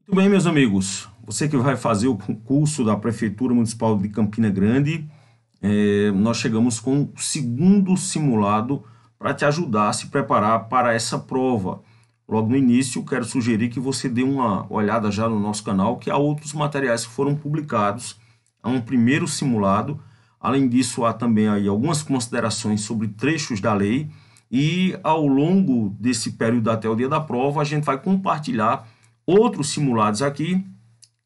Muito bem, meus amigos. Você que vai fazer o concurso da Prefeitura Municipal de Campina Grande, nós chegamos com o segundo simulado para te ajudar a se preparar para essa prova. Logo no início, quero sugerir que você dê uma olhada já no nosso canal, que há outros materiais que foram publicados. Há um primeiro simulado. Além disso, há também aí algumas considerações sobre trechos da lei. E ao longo desse período até o dia da prova, a gente vai compartilhar outros simulados aqui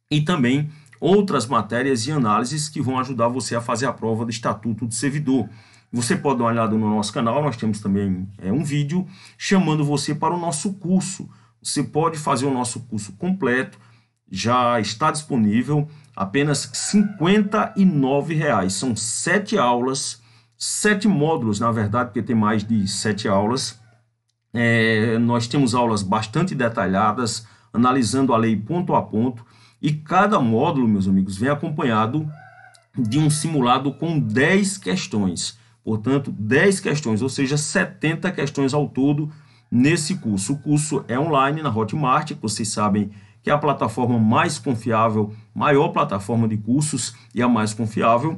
e também outras matérias e análises que vão ajudar você a fazer a prova do Estatuto do Servidor. Você pode dar uma olhada no nosso canal, nós temos também um vídeo chamando você para o nosso curso. Você pode fazer o nosso curso completo, já está disponível, apenas R$ 59,00. São 7 aulas, 7 módulos, na verdade, porque tem mais de 7 aulas. Nós temos aulas bastante detalhadas, analisando a lei ponto a ponto, e cada módulo, meus amigos, vem acompanhado de um simulado com 10 questões. Portanto, 10 questões, ou seja, 70 questões ao todo nesse curso. O curso é online na Hotmart, que vocês sabem que é a plataforma mais confiável, maior plataforma de cursos e a mais confiável.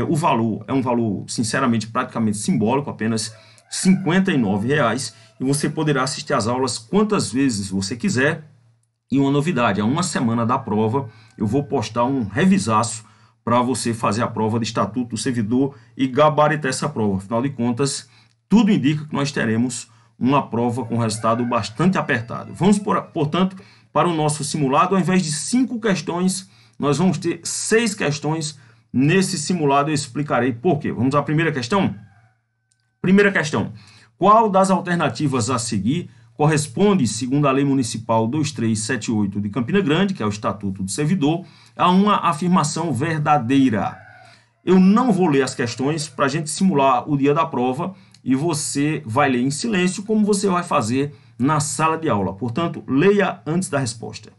O valor é um valor, sinceramente, praticamente simbólico, apenas R$ 59,00, e você poderá assistir às aulas quantas vezes você quiser. E uma novidade, há uma semana da prova, eu vou postar um revisaço para você fazer a prova de Estatuto do Servidor e gabaritar essa prova. Afinal de contas, tudo indica que nós teremos uma prova com resultado bastante apertado. Vamos, portanto, para o nosso simulado. Ao invés de 5 questões, nós vamos ter 6 questões nesse simulado. Eu explicarei por quê. Vamos à primeira questão? Primeira questão. Qual das alternativas a seguir corresponde, segundo a Lei Municipal 2378 de Campina Grande, que é o Estatuto do Servidor, a uma afirmação verdadeira? Eu não vou ler as questões para a gente simular o dia da prova e você vai ler em silêncio, como você vai fazer na sala de aula. Portanto, leia antes da resposta.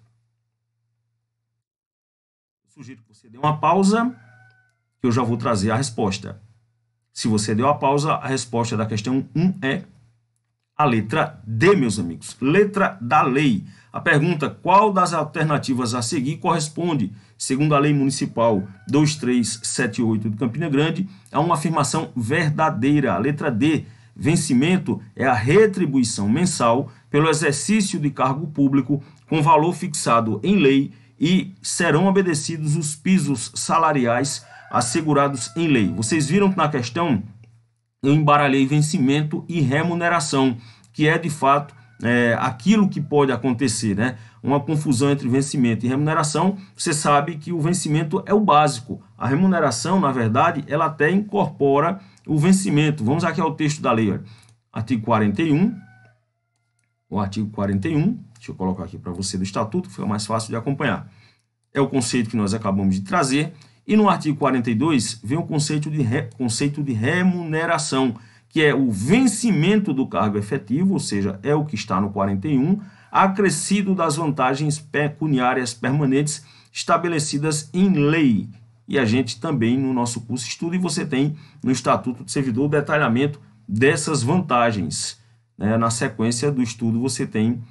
Eu sugiro que você dê uma pausa, que eu já vou trazer a resposta. Se você deu a pausa, a resposta da questão 1 é a letra D, meus amigos. Letra da lei. A pergunta: qual das alternativas a seguir corresponde, segundo a Lei Municipal 2378 de Campina Grande, a uma afirmação verdadeira? A letra D. Vencimento é a retribuição mensal pelo exercício de cargo público com valor fixado em lei e serão obedecidos os pisos salariais assegurados em lei. Vocês viram que na questão eu embaralhei vencimento e remuneração, que é de fato aquilo que pode acontecer, né? Uma confusão entre vencimento e remuneração. Você sabe que o vencimento é o básico. A remuneração, na verdade, ela até incorpora o vencimento. Vamos aqui ao texto da lei. Ó. Artigo 41. O artigo 41, deixa eu colocar aqui para você do Estatuto, que fica mais fácil de acompanhar. É o conceito que nós acabamos de trazer. E no artigo 42 vem o conceito de remuneração, que é o vencimento do cargo efetivo, ou seja, é o que está no 41, acrescido das vantagens pecuniárias permanentes estabelecidas em lei. E a gente também, no nosso curso, estuda, e você tem no Estatuto do Servidor o detalhamento dessas vantagens. Na sequência do estudo, você tem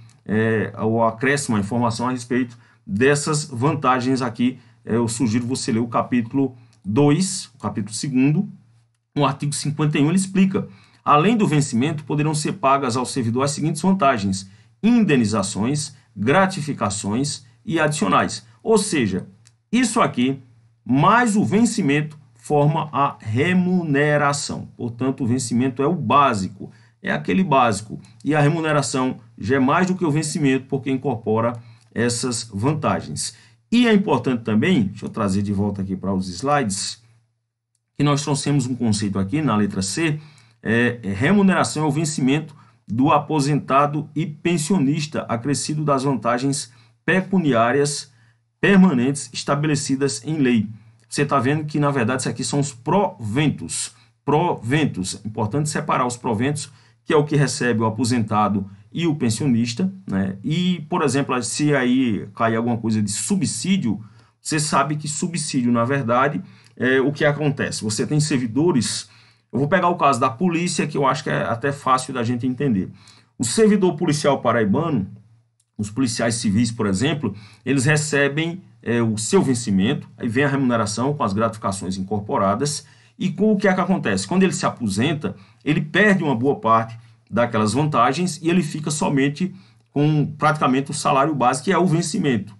o acréscimo, a informação a respeito dessas vantagens aqui. Eu sugiro você ler o capítulo 2, o capítulo 2º, no artigo 51, ele explica: além do vencimento, poderão ser pagas ao servidor as seguintes vantagens: indenizações, gratificações e adicionais. Ou seja, isso aqui, mais o vencimento, forma a remuneração. Portanto, o vencimento é o básico, é aquele básico. E a remuneração já é mais do que o vencimento, porque incorpora essas vantagens. E é importante também, deixa eu trazer de volta aqui para os slides, que nós trouxemos um conceito aqui na letra C, remuneração é o vencimento do aposentado e pensionista, acrescido das vantagens pecuniárias permanentes estabelecidas em lei. Você está vendo que, na verdade, isso aqui são os proventos. Proventos, é importante separar os proventos, que é o que recebe o aposentado e o pensionista, né? E, por exemplo, se aí cair alguma coisa de subsídio, você sabe que subsídio, na verdade, o que acontece? Você tem servidores. Eu vou pegar o caso da polícia, que eu acho que é até fácil da gente entender. O servidor policial paraibano, Os policiais civis, por exemplo, eles recebem o seu vencimento, aí vem a remuneração com as gratificações incorporadas, e com o que é que acontece? Quando ele se aposenta, ele perde uma boa parte daquelas vantagens e ele fica somente com praticamente o salário base, que é o vencimento.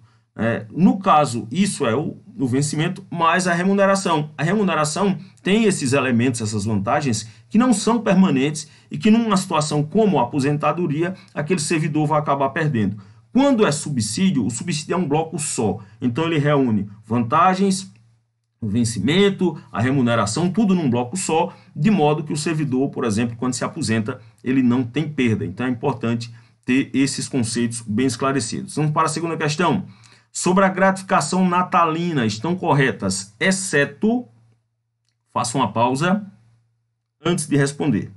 No caso, isso é o vencimento mais a remuneração. A remuneração tem esses elementos, essas vantagens, que não são permanentes e que numa situação como a aposentadoria, aquele servidor vai acabar perdendo. Quando é subsídio, o subsídio é um bloco só. Então ele reúne vantagens, o vencimento, a remuneração, tudo num bloco só, de modo que o servidor, por exemplo, quando se aposenta, ele não tem perda. Então é importante ter esses conceitos bem esclarecidos. Vamos para a segunda questão. Sobre a gratificação natalina, estão corretas, exceto... Faça uma pausa antes de responder.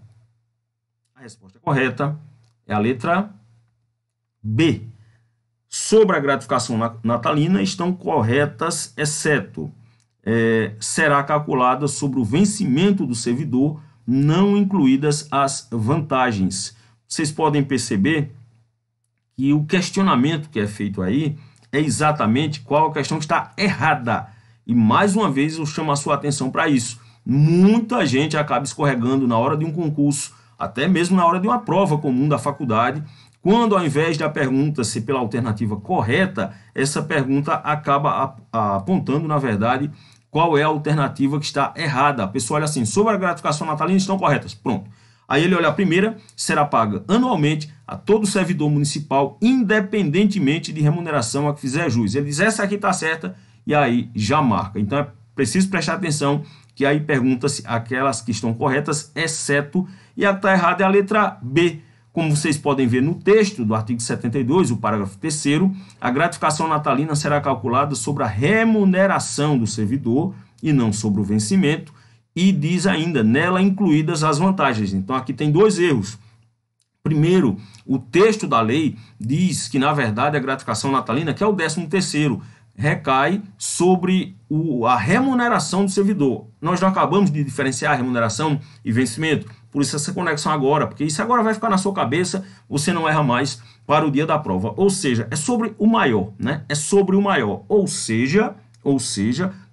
A resposta correta é a letra B. Sobre a gratificação natalina, estão corretas, exceto... será calculada sobre o vencimento do servidor, não incluídas as vantagens. Vocês podem perceber que o questionamento que é feito aí é exatamente qual a questão que está errada. E mais uma vez eu chamo a sua atenção para isso. Muita gente acaba escorregando na hora de um concurso, até mesmo na hora de uma prova comum da faculdade, quando ao invés da pergunta ser pela alternativa correta, essa pergunta acaba apontando, na verdade, qual é a alternativa que está errada. A pessoa olha assim, sobre a gratificação natalina estão corretas, pronto. Aí ele olha a primeira, será paga anualmente a todo servidor municipal, independentemente de remuneração a que fizer jus. Ele diz, essa aqui está certa, e aí já marca. Então é preciso prestar atenção, que aí pergunta-se aquelas que estão corretas, exceto, e a que está errada é a letra B. Como vocês podem ver no texto do artigo 72, o parágrafo 3º, a gratificação natalina será calculada sobre a remuneração do servidor e não sobre o vencimento, e diz ainda, nela incluídas as vantagens. Então aqui tem dois erros. Primeiro, o texto da lei diz que, na verdade, a gratificação natalina, que é o 13º, recai sobre a remuneração do servidor. Nós já acabamos de diferenciar remuneração e vencimento, por isso essa conexão agora, porque isso agora vai ficar na sua cabeça, você não erra mais para o dia da prova. Ou seja, é sobre o maior, né? É sobre o maior. Ou seja,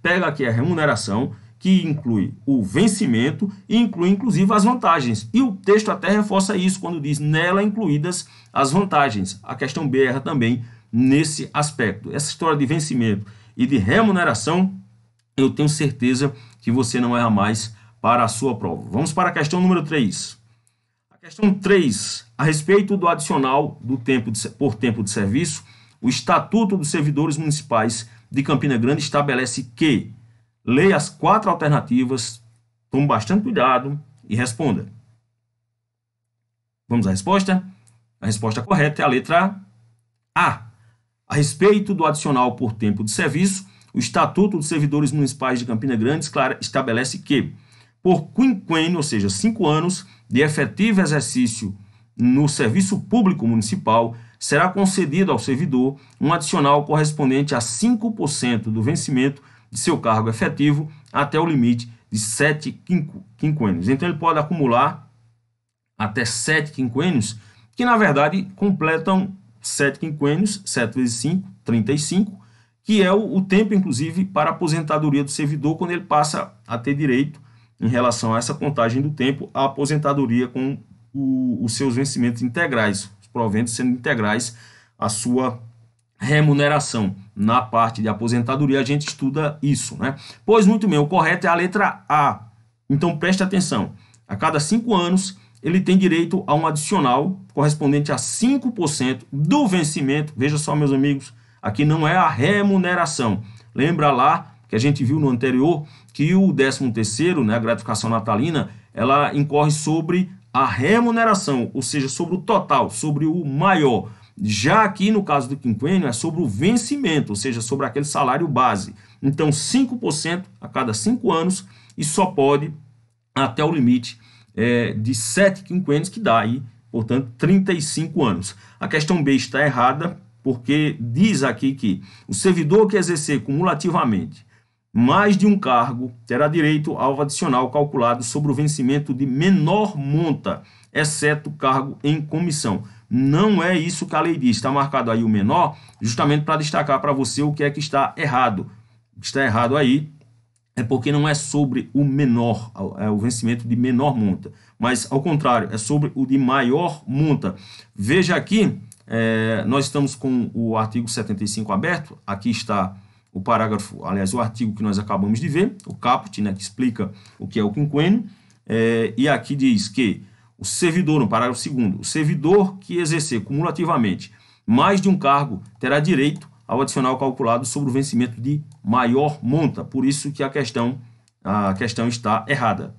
pega aqui a remuneração, que inclui o vencimento e inclui inclusive as vantagens. E o texto até reforça isso quando diz nela incluídas as vantagens. A questão B erra também nesse aspecto. Essa história de vencimento e de remuneração, eu tenho certeza que você não erra mais para a sua prova. Vamos para a questão número 3. A questão 3, a respeito do adicional do por tempo de serviço, o Estatuto dos Servidores Municipais de Campina Grande estabelece que, leia as 4 alternativas, tome bastante cuidado e responda. Vamos à resposta? A resposta correta é a letra A. A respeito do adicional por tempo de serviço, o Estatuto dos Servidores Municipais de Campina Grande estabelece que, por quinquênio, ou seja, 5 anos de efetivo exercício no serviço público municipal, será concedido ao servidor um adicional correspondente a 5% do vencimento de seu cargo efetivo até o limite de 7 quinquênios. Então, ele pode acumular até 7 quinquênios, que na verdade completam 7 quinquênios, 7 vezes 5, 35, que é o tempo, inclusive, para a aposentadoria do servidor, quando ele passa a ter direito, em relação a essa contagem do tempo, à aposentadoria com os seus vencimentos integrais, os proventos sendo integrais à sua remuneração. Na parte de aposentadoria, a gente estuda isso, né? Pois muito bem, o correto é a letra A. Então, preste atenção. A cada 5 anos, ele tem direito a um adicional correspondente a 5% do vencimento. Veja só, meus amigos, aqui não é a remuneração. Lembra lá que a gente viu no anterior que o 13º, né, a gratificação natalina, ela incorre sobre a remuneração, ou seja, sobre o total, sobre o maior. Já aqui, no caso do quinquênio, é sobre o vencimento, ou seja, sobre aquele salário base. Então, 5% a cada 5 anos e só pode até o limite de 7 quinquênios, que dá aí, portanto, 35 anos. A questão B está errada, porque diz aqui que o servidor que exercer cumulativamente mais de um cargo terá direito ao adicional calculado sobre o vencimento de menor monta. exceto cargo em comissão. Não é isso que a lei diz. Está marcado aí o menor, justamente para destacar para você o que é que está errado. O que está errado aí é porque não é sobre o menor, é o vencimento de menor monta, mas ao contrário, é sobre o de maior monta. Veja aqui, nós estamos com o artigo 75 aberto, aqui está o parágrafo, aliás, o artigo que nós acabamos de ver, o caput, né, que explica o que é o quinquênio, e aqui diz que o servidor, no parágrafo 2º, o servidor que exercer cumulativamente mais de um cargo terá direito ao adicional calculado sobre o vencimento de maior monta. Por isso que a questão está errada.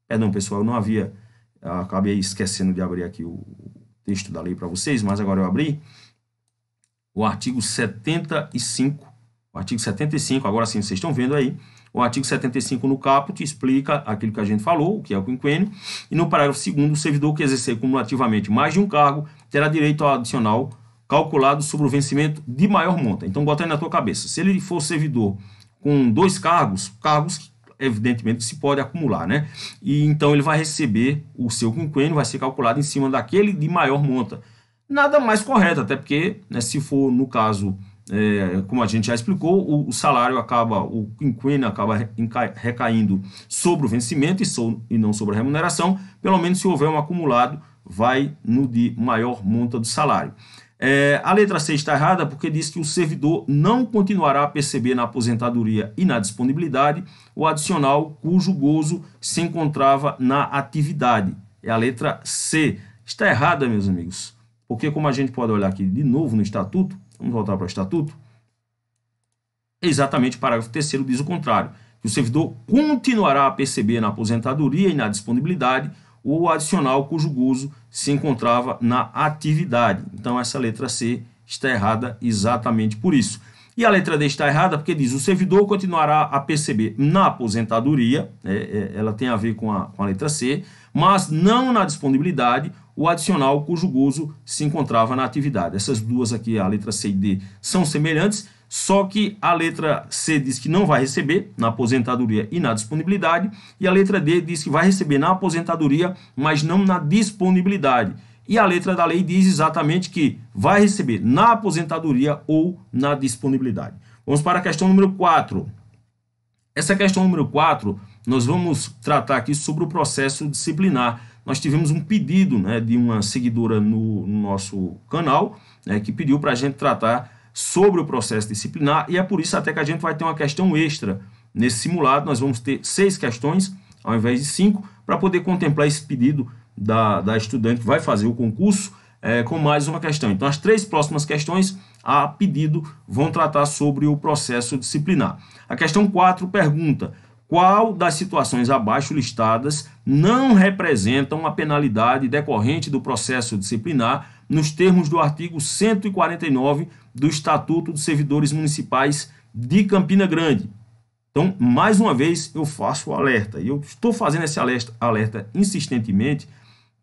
Perdão, pessoal, eu não havia... acabei esquecendo de abrir aqui o texto da lei para vocês, mas agora eu abri. O artigo 75, agora sim vocês estão vendo aí, o artigo 75 no caput explica aquilo que a gente falou, o que é o quinquênio, e no parágrafo 2º, o servidor que exercer cumulativamente mais de um cargo terá direito ao adicional calculado sobre o vencimento de maior monta. Então, bota aí na tua cabeça. Se ele for servidor com 2 cargos evidentemente se pode acumular, né? E então ele vai receber o seu quinquênio, vai ser calculado em cima daquele de maior monta. Nada mais correto, até porque, né, se for no caso, como a gente já explicou, o salário acaba, o quinquênio acaba recaindo sobre o vencimento e não sobre a remuneração. Pelo menos se houver um acumulado, vai no de maior monta do salário. A letra C está errada porque diz que o servidor não continuará a perceber na aposentadoria e na disponibilidade o adicional cujo gozo se encontrava na atividade. É a letra C. Está errada, meus amigos, porque como a gente pode olhar aqui de novo no estatuto, vamos voltar para o estatuto, exatamente o parágrafo 3º diz o contrário, que o servidor continuará a perceber na aposentadoria e na disponibilidade o adicional cujo gozo se encontrava na atividade. Então, essa letra C está errada exatamente por isso. E a letra D está errada porque diz o servidor continuará a perceber na aposentadoria, ela tem a ver com a letra C, mas não na disponibilidade, o adicional cujo gozo se encontrava na atividade. Essas duas aqui, a letra C e D, são semelhantes, só que a letra C diz que não vai receber na aposentadoria e na disponibilidade, e a letra D diz que vai receber na aposentadoria, mas não na disponibilidade. E a letra da lei diz exatamente que vai receber na aposentadoria ou na disponibilidade. Vamos para a questão número 4. Essa questão número 4, nós vamos tratar aqui sobre o processo disciplinar. Nós tivemos um pedido, né, de uma seguidora no nosso canal, né, que pediu para a gente tratar sobre o processo disciplinar, e é por isso até que a gente vai ter uma questão extra nesse simulado. Nós vamos ter 6 questões ao invés de 5, para poder contemplar esse pedido da estudante que vai fazer o concurso com mais uma questão. Então, as 3 próximas questões, a pedido, vão tratar sobre o processo disciplinar. A questão 4 pergunta: qual das situações abaixo listadas não representam a penalidade decorrente do processo disciplinar nos termos do artigo 149 do Estatuto dos Servidores Municipais de Campina Grande? Então, mais uma vez, eu faço o alerta. E eu estou fazendo esse alerta insistentemente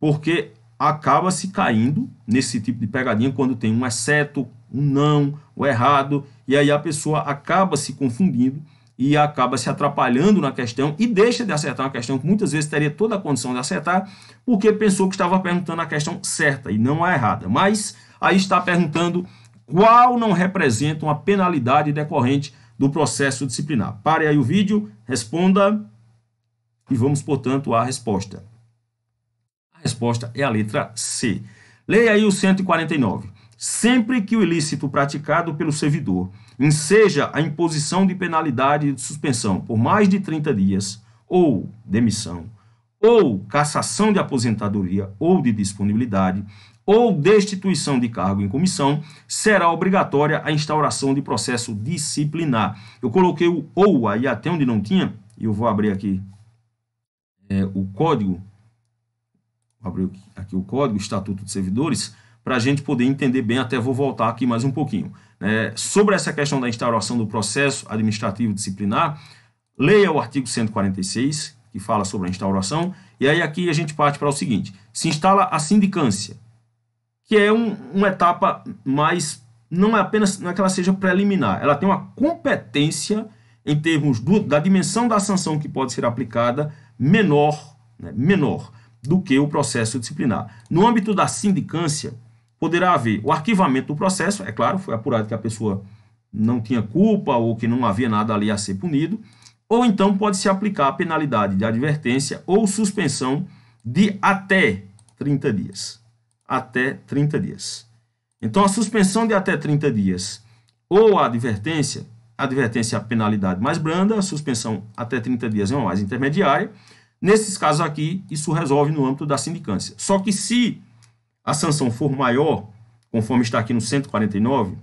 porque acaba se caindo nesse tipo de pegadinha quando tem um exceto, um não, o errado, e aí a pessoa acaba se confundindo e acaba se atrapalhando na questão e deixa de acertar uma questão que muitas vezes teria toda a condição de acertar, porque pensou que estava perguntando a questão certa e não a errada. Mas aí está perguntando qual não representa uma penalidade decorrente do processo disciplinar. Pare aí o vídeo, responda e vamos, portanto, à resposta. A resposta é a letra C. Leia aí o 149. Sempre que o ilícito praticado pelo servidor enseja a imposição de penalidade de suspensão por mais de 30 dias, ou demissão, ou cassação de aposentadoria ou de disponibilidade, ou destituição de cargo em comissão, será obrigatória a instauração de processo disciplinar. Eu coloquei o ou aí até onde não tinha, e eu vou abrir aqui o código, abrir aqui o código, Estatuto de Servidores, para a gente poder entender bem, até vou voltar aqui mais um pouquinho. Sobre essa questão da instauração do processo administrativo disciplinar, leia o artigo 146, que fala sobre a instauração, e aí aqui a gente parte para o seguinte: se instala a sindicância, que é uma etapa mais, não é que ela seja preliminar, ela tem uma competência em termos da dimensão da sanção que pode ser aplicada menor, né, menor. do que o processo disciplinar. No âmbito da sindicância, poderá haver o arquivamento do processo, é claro, foi apurado que a pessoa não tinha culpa ou que não havia nada ali a ser punido, ou então pode-se aplicar a penalidade de advertência ou suspensão de até 30 dias. Até 30 dias. Então, a suspensão de até 30 dias ou a advertência é a penalidade mais branda, a suspensão até 30 dias é uma mais intermediária. Nesses casos aqui, isso resolve no âmbito da sindicância. Só que se a sanção for maior, conforme está aqui no 149,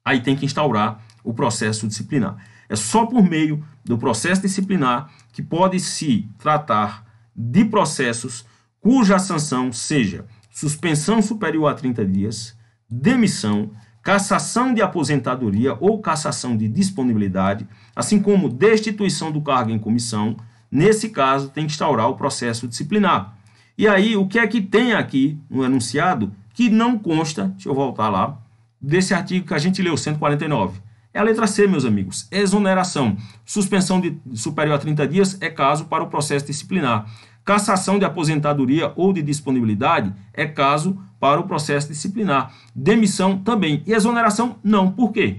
aí tem que instaurar o processo disciplinar. É só por meio do processo disciplinar que pode se tratar de processos cuja sanção seja suspensão superior a 30 dias, demissão, cassação de aposentadoria ou cassação de disponibilidade, assim como destituição do cargo em comissão. Nesse caso, tem que instaurar o processo disciplinar. E aí, o que é que tem aqui no enunciado que não consta, deixa eu voltar lá, desse artigo que a gente leu, 149. É a letra C, meus amigos, exoneração. Suspensão de superior a 30 dias é caso para o processo disciplinar. Cassação de aposentadoria ou de disponibilidade é caso para o processo disciplinar. Demissão também. E exoneração, não. Por quê?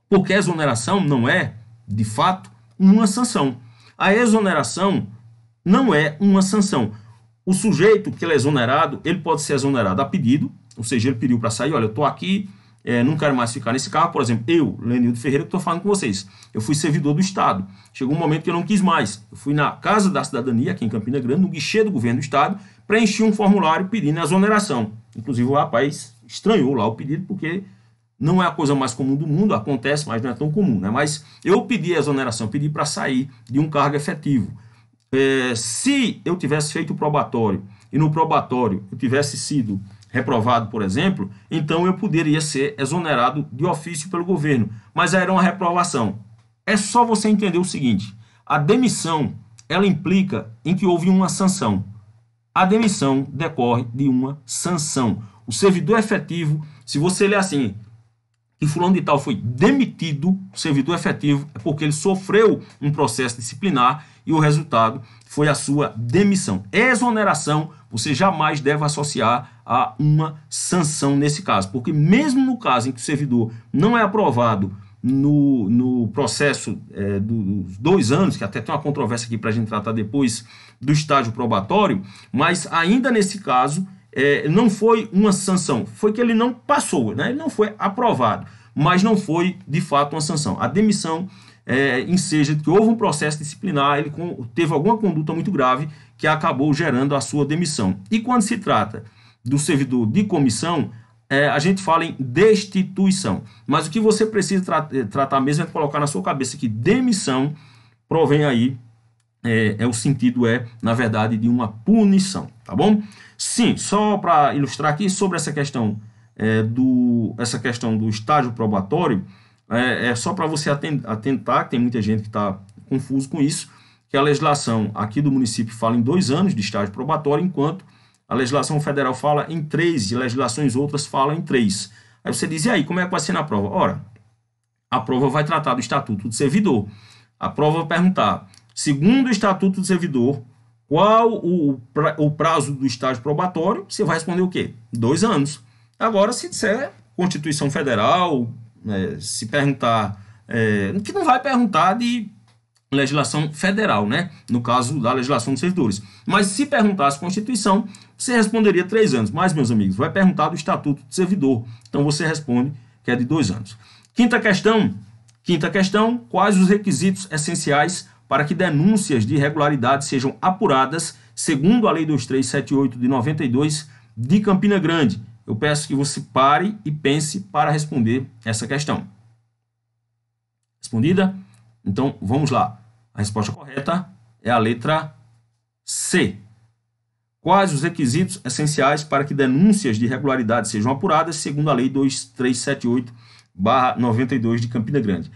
Porque a exoneração não é, de fato, uma sanção. A exoneração não é uma sanção. O sujeito que ele é exonerado, ele pode ser exonerado a pedido, ou seja, ele pediu para sair, olha, eu estou aqui, não quero mais ficar nesse cargo. Por exemplo, eu, Lenildo Ferreira, que estou falando com vocês, eu fui servidor do Estado. Chegou um momento que eu não quis mais. Eu fui na Casa da Cidadania, aqui em Campina Grande, no guichê do governo do Estado, preenchi um formulário pedindo exoneração. Inclusive o rapaz estranhou lá o pedido, porque não é a coisa mais comum do mundo, acontece, mas não é tão comum, né? Mas eu pedi a exoneração, pedi para sair de um cargo efetivo. Se eu tivesse feito o probatório e no probatório eu tivesse sido reprovado, por exemplo, então eu poderia ser exonerado de ofício pelo governo, mas aí era uma reprovação. É só você entender o seguinte, a demissão, ela implica em que houve uma sanção. A demissão decorre de uma sanção. O servidor efetivo, se você ler assim, que fulano de tal foi demitido, o servidor efetivo, é porque ele sofreu um processo disciplinar e o resultado foi a sua demissão. Exoneração, você jamais deve associar a uma sanção nesse caso, porque mesmo no caso em que o servidor não é aprovado no processo dos 2 anos, que até tem uma controvérsia aqui para a gente tratar depois do estágio probatório, mas ainda nesse caso não foi uma sanção, foi que ele não passou, né? Ele não foi aprovado, mas não foi de fato uma sanção. A demissão enseja que houve um processo disciplinar, ele teve alguma conduta muito grave que acabou gerando a sua demissão. E quando se trata do servidor de comissão, a gente fala em destituição. Mas o que você precisa tratar mesmo é colocar na sua cabeça que demissão provém aí, o sentido na verdade, de uma punição, tá bom? Sim, só para ilustrar aqui sobre essa questão do estágio probatório, só para você atentar, que tem muita gente que está confuso com isso, que a legislação aqui do município fala em 2 anos de estágio probatório, enquanto a legislação federal fala em 3 e legislações outras falam em 3. Aí você diz, e aí, como é que vai ser na prova? Ora, a prova vai tratar do Estatuto do Servidor. A prova vai perguntar, segundo o Estatuto do Servidor, qual o prazo do estágio probatório? Você vai responder o quê? 2 anos. Agora, se disser Constituição Federal, se perguntar, que não vai perguntar de legislação federal, né? No caso da legislação dos servidores. Mas se perguntasse Constituição, você responderia 3 anos. Mas, meus amigos, vai perguntar do Estatuto do Servidor. Então, você responde que é de 2 anos. Quinta questão, quais os requisitos essenciais para que denúncias de irregularidade sejam apuradas segundo a Lei 2378 de 92 de Campina Grande? Eu peço que você pare e pense para responder essa questão. Respondida? Então, vamos lá. A resposta correta é a letra C. Quais os requisitos essenciais para que denúncias de irregularidade sejam apuradas segundo a Lei 2378/92 de Campina Grande?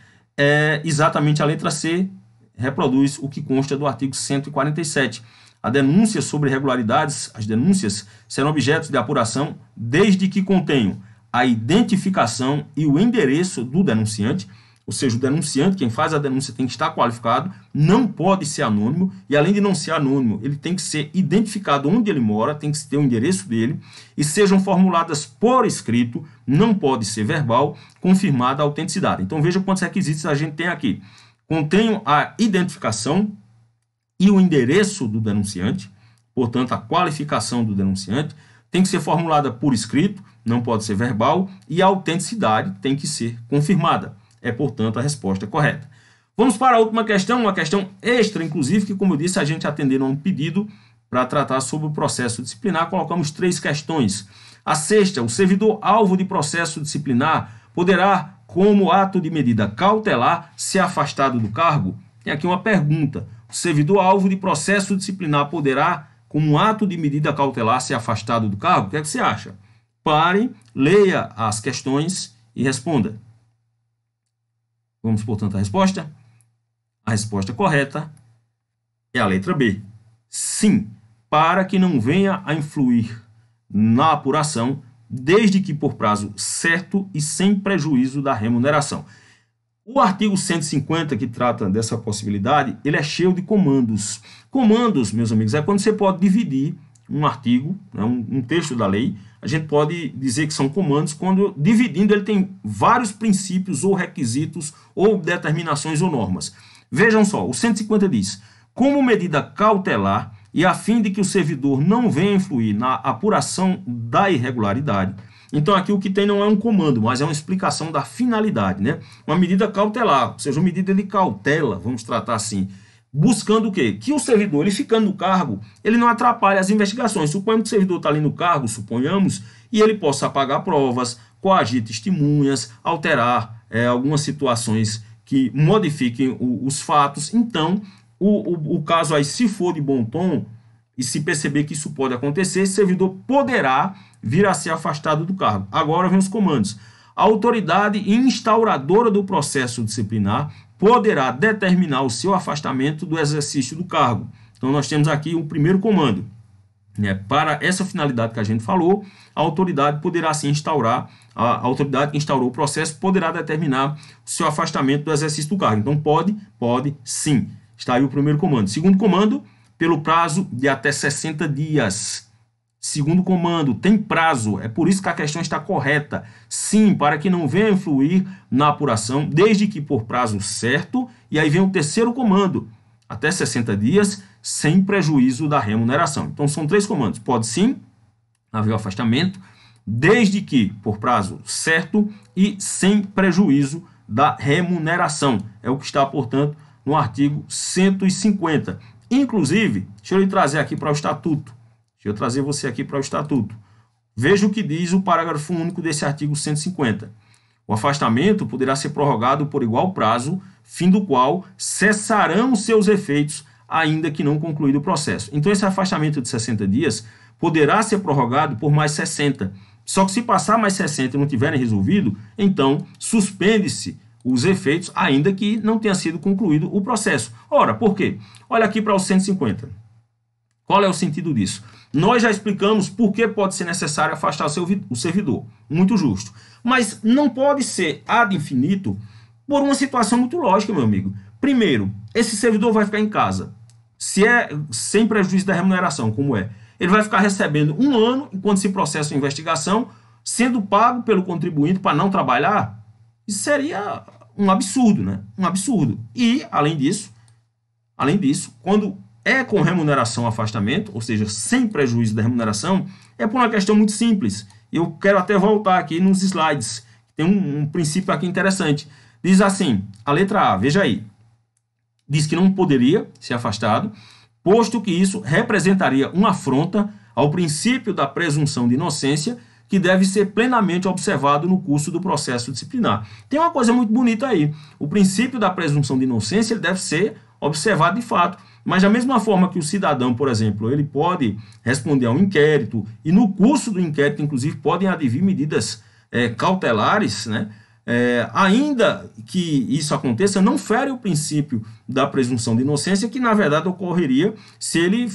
Exatamente a letra C reproduz o que consta do artigo 147. A denúncia sobre irregularidades, as denúncias serão objetos de apuração desde que contenham a identificação e o endereço do denunciante, ou seja, o denunciante, quem faz a denúncia tem que estar qualificado, não pode ser anônimo, e além de não ser anônimo, ele tem que ser identificado onde ele mora, tem que ter o endereço dele, e sejam formuladas por escrito, não pode ser verbal, confirmada a autenticidade. Então veja quantos requisitos a gente tem aqui. Contém a identificação e o endereço do denunciante, portanto a qualificação do denunciante, tem que ser formulada por escrito, não pode ser verbal, e a autenticidade tem que ser confirmada. É, portanto, a resposta correta. Vamos para a última questão, uma questão extra, inclusive, que, como eu disse, a gente atendendo a um pedido para tratar sobre o processo disciplinar, colocamos 3 questões. A sexta, o servidor alvo de processo disciplinar poderá, como ato de medida cautelar, ser afastado do cargo? Tem aqui uma pergunta. O servidor alvo de processo disciplinar poderá, como ato de medida cautelar, ser afastado do cargo? O que é que você acha? Pare, leia as questões e responda. Vamos, portanto, à resposta? A resposta correta é a letra B. Sim, para que não venha a influir na apuração, desde que por prazo certo e sem prejuízo da remuneração. O artigo 150, que trata dessa possibilidade, ele é cheio de comandos. Comandos, meus amigos, é quando você pode dividir um artigo, né, um texto da lei. A gente pode dizer que são comandos quando, dividindo, ele tem vários princípios ou requisitos ou determinações ou normas. Vejam só, o 150 diz, como medida cautelar e a fim de que o servidor não venha influir na apuração da irregularidade. Então aqui o que tem não é um comando, mas é uma explicação da finalidade, né? Uma medida cautelar, ou seja, uma medida de cautela, vamos tratar assim, buscando o quê? Que o servidor, ele ficando no cargo, ele não atrapalhe as investigações. Suponhamos que o servidor está ali no cargo, suponhamos, e ele possa apagar provas, coagir testemunhas, alterar algumas situações que modifiquem os fatos. Então, o caso aí, se for de bom tom, e se perceber que isso pode acontecer, esse servidor poderá vir a ser afastado do cargo. Agora vem os comandos. A autoridade instauradora do processo disciplinar poderá determinar o seu afastamento do exercício do cargo. Então, nós temos aqui o primeiro comando. Para essa finalidade que a gente falou, a autoridade poderá se instaurar, a autoridade que instaurou o processo poderá determinar o seu afastamento do exercício do cargo. Então, pode sim. Está aí o primeiro comando. Segundo comando, pelo prazo de até 60 dias. Segundo comando, tem prazo, é por isso que a questão está correta. Sim, para que não venha influir na apuração, desde que por prazo certo, e aí vem o terceiro comando, até 60 dias, sem prejuízo da remuneração. Então, são 3 comandos. Pode sim haver o afastamento, desde que por prazo certo e sem prejuízo da remuneração. É o que está, portanto, no artigo 150. Inclusive, deixa eu lhe trazer aqui para o Estatuto. Deixa eu trazer você aqui para o Estatuto. Veja o que diz o parágrafo único desse artigo 150. O afastamento poderá ser prorrogado por igual prazo, fim do qual cessarão seus efeitos, ainda que não concluído o processo. Então, esse afastamento de 60 dias poderá ser prorrogado por mais 60. Só que se passar mais 60 e não tiverem resolvido, então suspende-se os efeitos, ainda que não tenha sido concluído o processo. Ora, por quê? Olha aqui para o 150. Qual é o sentido disso? Nós já explicamos por que pode ser necessário afastar o servidor. Muito justo. Mas não pode ser ad infinito por uma situação muito lógica, meu amigo. Primeiro, esse servidor vai ficar em casa. Se é sem prejuízo da remuneração, como é, ele vai ficar recebendo 1 ano enquanto se processa a investigação, sendo pago pelo contribuinte para não trabalhar. Isso seria um absurdo, né? Um absurdo. E, além disso, quando é com remuneração ou afastamento, ou seja, sem prejuízo da remuneração, é por uma questão muito simples. Eu quero até voltar aqui nos slides. Tem um princípio aqui interessante. Diz assim, a letra A, veja aí. Diz que não poderia ser afastado, posto que isso representaria uma afronta ao princípio da presunção de inocência, que deve ser plenamente observado no curso do processo disciplinar. Tem uma coisa muito bonita aí. O princípio da presunção de inocência ele deve ser observado de fato. Mas da mesma forma que o cidadão, por exemplo, ele pode responder a um inquérito, e no curso do inquérito, inclusive, podem advir medidas cautelares, né? Ainda que isso aconteça, não fere o princípio da presunção de inocência, que na verdade ocorreria se ele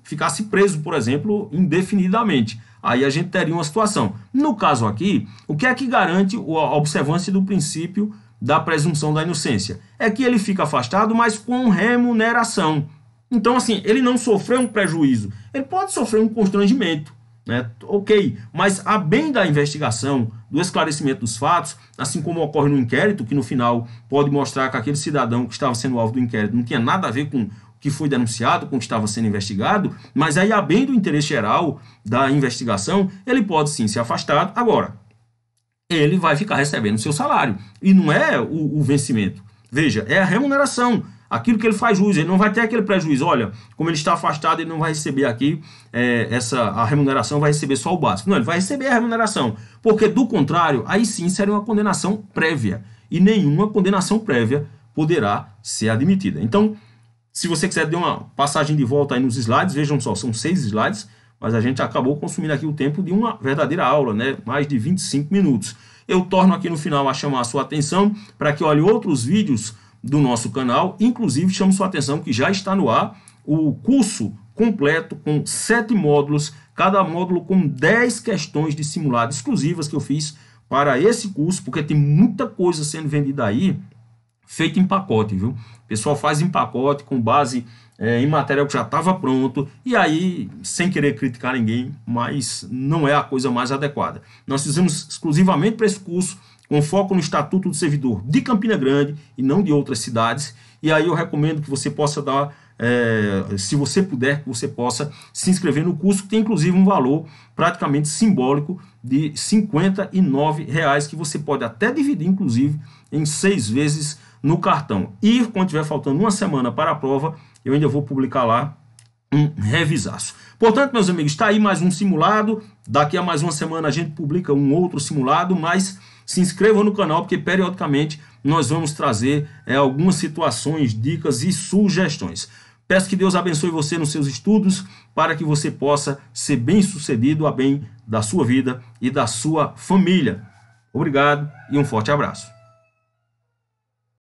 ficasse preso, por exemplo, indefinidamente. Aí a gente teria uma situação. No caso aqui, o que é que garante a observância do princípio da presunção da inocência? É que ele fica afastado, mas com remuneração. Então, assim, ele não sofreu um prejuízo, ele pode sofrer um constrangimento, né? Ok, mas a bem da investigação, do esclarecimento dos fatos, assim como ocorre no inquérito, que no final pode mostrar que aquele cidadão que estava sendo alvo do inquérito não tinha nada a ver com o que foi denunciado, com o que estava sendo investigado, mas aí a bem do interesse geral da investigação, ele pode sim ser afastado. Agora, ele vai ficar recebendo seu salário, e não é o vencimento. Veja, é a remuneração, aquilo que ele faz jus, ele não vai ter aquele prejuízo. Olha, como ele está afastado, ele não vai receber aqui a remuneração, vai receber só o básico. Não, ele vai receber a remuneração, porque do contrário, aí sim seria uma condenação prévia, e nenhuma condenação prévia poderá ser admitida. Então, se você quiser dar uma passagem de volta aí nos slides, vejam só, são 6 slides, mas a gente acabou consumindo aqui o tempo de uma verdadeira aula, né? Mais de 25 minutos. Eu torno aqui no final a chamar a sua atenção para que olhe outros vídeos do nosso canal, inclusive chamo sua atenção que já está no ar o curso completo com 7 módulos, cada módulo com 10 questões de simulado exclusivas que eu fiz para esse curso, porque tem muita coisa sendo vendida aí, feita em pacote, viu? O pessoal faz em pacote com base em material que já estava pronto, e aí, sem querer criticar ninguém, mas não é a coisa mais adequada. Nós fizemos exclusivamente para esse curso, com foco no Estatuto do Servidor de Campina Grande e não de outras cidades, e aí eu recomendo que você possa dar, se você puder, que você possa se inscrever no curso, que tem inclusive um valor praticamente simbólico de R$ 59,00, que você pode até dividir, inclusive, em 6 vezes no cartão. E quando tiver faltando uma semana para a prova, eu ainda vou publicar lá um revisaço. Portanto, meus amigos, está aí mais um simulado. Daqui a mais uma semana a gente publica um outro simulado, mas se inscrevam no canal, porque periodicamente nós vamos trazer algumas situações, dicas e sugestões. Peço que Deus abençoe você nos seus estudos, para que você possa ser bem-sucedido a bem da sua vida e da sua família. Obrigado e um forte abraço.